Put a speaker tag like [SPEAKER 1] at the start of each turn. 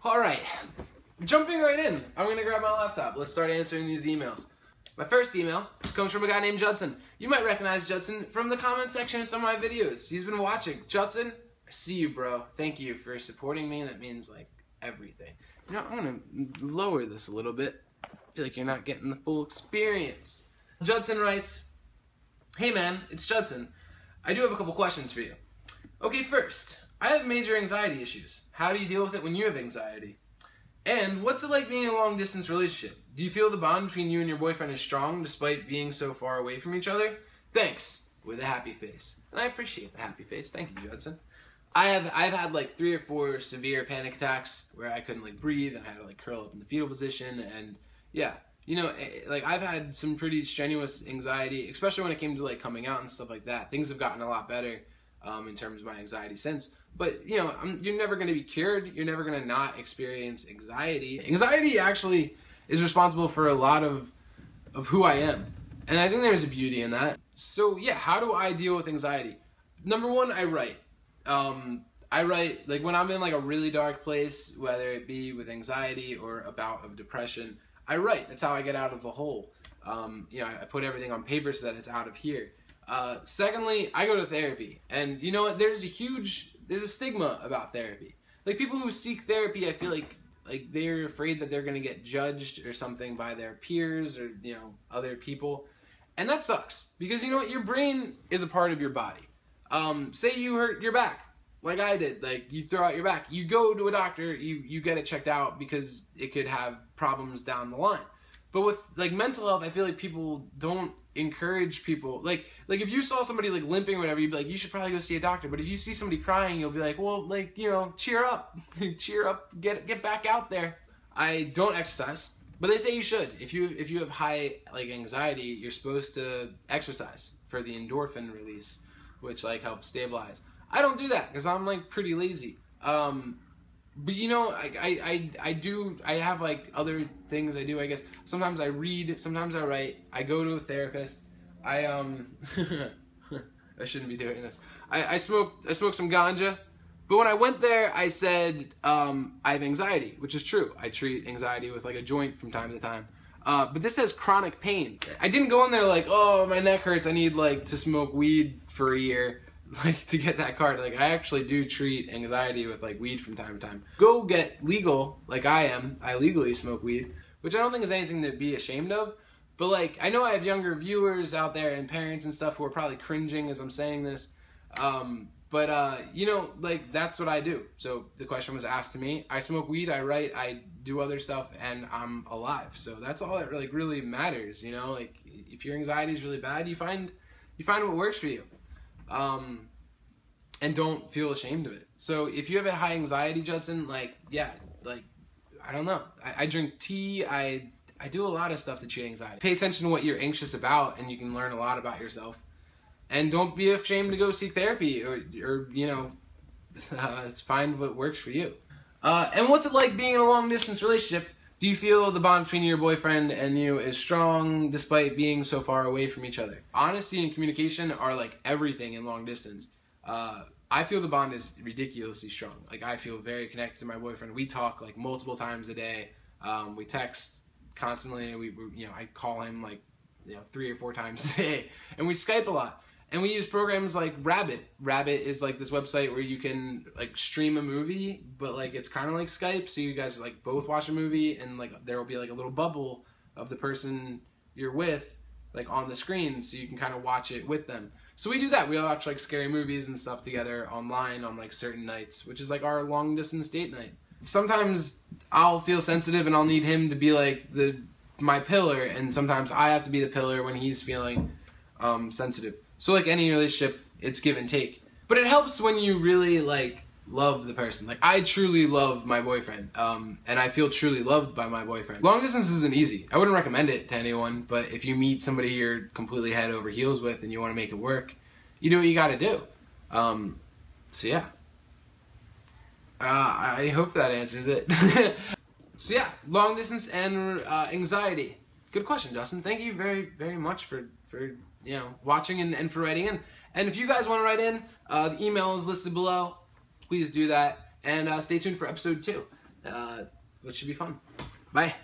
[SPEAKER 1] Alright, jumping right in. I'm gonna grab my laptop. Let's start answering these emails. My first email comes from a guy named Judson. You might recognize Judson from the comment section of some of my videos. He's been watching. Judson, I see you, bro. Thank you for supporting me. That means, like, everything. You know, I'm gonna lower this a little bit. I feel like you're not getting the full experience. Judson writes, "Hey man, it's Judson. I do have a couple questions for you. Okay, first, I have major anxiety issues. How do you deal with it when you have anxiety? And what's it like being in a long-distance relationship? Do you feel the bond between you and your boyfriend is strong despite being so far away from each other? Thanks," with a happy face. And I appreciate the happy face. Thank you, Judson. I've had like 3 or 4 severe panic attacks where I couldn't like breathe and I had to like curl up in the fetal position, and yeah, you know, like I've had some pretty strenuous anxiety, especially when it came to like coming out and stuff like that. Things have gotten a lot better in terms of my anxiety since. But, you know, you're never going to be cured. You're never going to not experience anxiety. Anxiety actually is responsible for a lot of who I am. And I think there's a beauty in that. So, yeah, how do I deal with anxiety? Number one, I write. I write, like, when I'm in, like, a really dark place, whether it be with anxiety or a bout of depression, I write. That's how I get out of the hole. You know, I put everything on paper so that it's out of here. Secondly, I go to therapy. And, you know what, there's a stigma about therapy. Like, people who seek therapy, I feel like they're afraid that they're going to get judged or something by their peers or, you know, other people. And that sucks. Because, you know what, your brain is a part of your body. Say you hurt your back, like I did. Like, you throw out your back. You go to a doctor, you get it checked out because it could have problems down the line. But with, like, mental health, I feel like people don't encourage people. Like if you saw somebody, like, limping or whatever, you'd be like, you should probably go see a doctor. But if you see somebody crying, you'll be like, well, like, you know, cheer up. Cheer up. Get back out there. I don't exercise, but they say you should. If you have high, like, anxiety, you're supposed to exercise for the endorphin release, which, like, helps stabilize. I don't do that because I'm, like, pretty lazy. But, you know, I have, like, other things I do, I guess. Sometimes I read, sometimes I write, I go to a therapist, I shouldn't be doing this. I smoked some ganja, but when I went there, I said, I have anxiety, which is true. I treat anxiety with, like, a joint from time to time. But this says chronic pain. I didn't go in there like, oh, my neck hurts, I need, like, to smoke weed for a year, like, to get that card. Like, I actually do treat anxiety with, like, weed from time to time. Go get legal, like I am. I legally smoke weed, which I don't think is anything to be ashamed of. But, like, I know I have younger viewers out there and parents and stuff who are probably cringing as I'm saying this. You know, like, that's what I do. So the question was asked to me. I smoke weed, I write, I do other stuff, and I'm alive. So that's all that, like, really matters, you know? Like, if your anxiety is really bad, you find what works for you. And don't feel ashamed of it. So if you have a high anxiety, Judson, like, yeah, like, I don't know. I drink tea, I do a lot of stuff to treat anxiety. Pay attention to what you're anxious about, and you can learn a lot about yourself. And don't be ashamed to go seek therapy or you know, find what works for you. And what's it like being in a long-distance relationship? Do you feel the bond between your boyfriend and you is strong despite being so far away from each other? Honesty and communication are, like, everything in long distance. I feel the bond is ridiculously strong. Like, I feel very connected to my boyfriend. We talk, like, multiple times a day. We text constantly. You know, I call him, like, you know, 3 or 4 times a day. And we Skype a lot. And we use programs like Rabbit. Rabbit is, like, this website where you can, like, stream a movie, but, like, it's kind of like Skype. So you guys, like, both watch a movie, and, like, there will be, like, a little bubble of the person you're with, like, on the screen, so you can kind of watch it with them. So we do that. We all watch, like, scary movies and stuff together online on, like, certain nights, which is, like, our long-distance date night. Sometimes I'll feel sensitive and I'll need him to be, like, my pillar, and sometimes I have to be the pillar when he's feeling sensitive. So, like any relationship, it's give and take. But it helps when you really, like, love the person. Like, I truly love my boyfriend, and I feel truly loved by my boyfriend. Long distance isn't easy. I wouldn't recommend it to anyone, but if you meet somebody you're completely head over heels with and you want to make it work, you do what you gotta do. So yeah. I hope that answers it. So yeah, long distance and anxiety. Good question, Justin. Thank you very, very much for you know, watching and for writing in. And if you guys want to write in, the email is listed below. Please do that. And stay tuned for episode 2. which should be fun. Bye.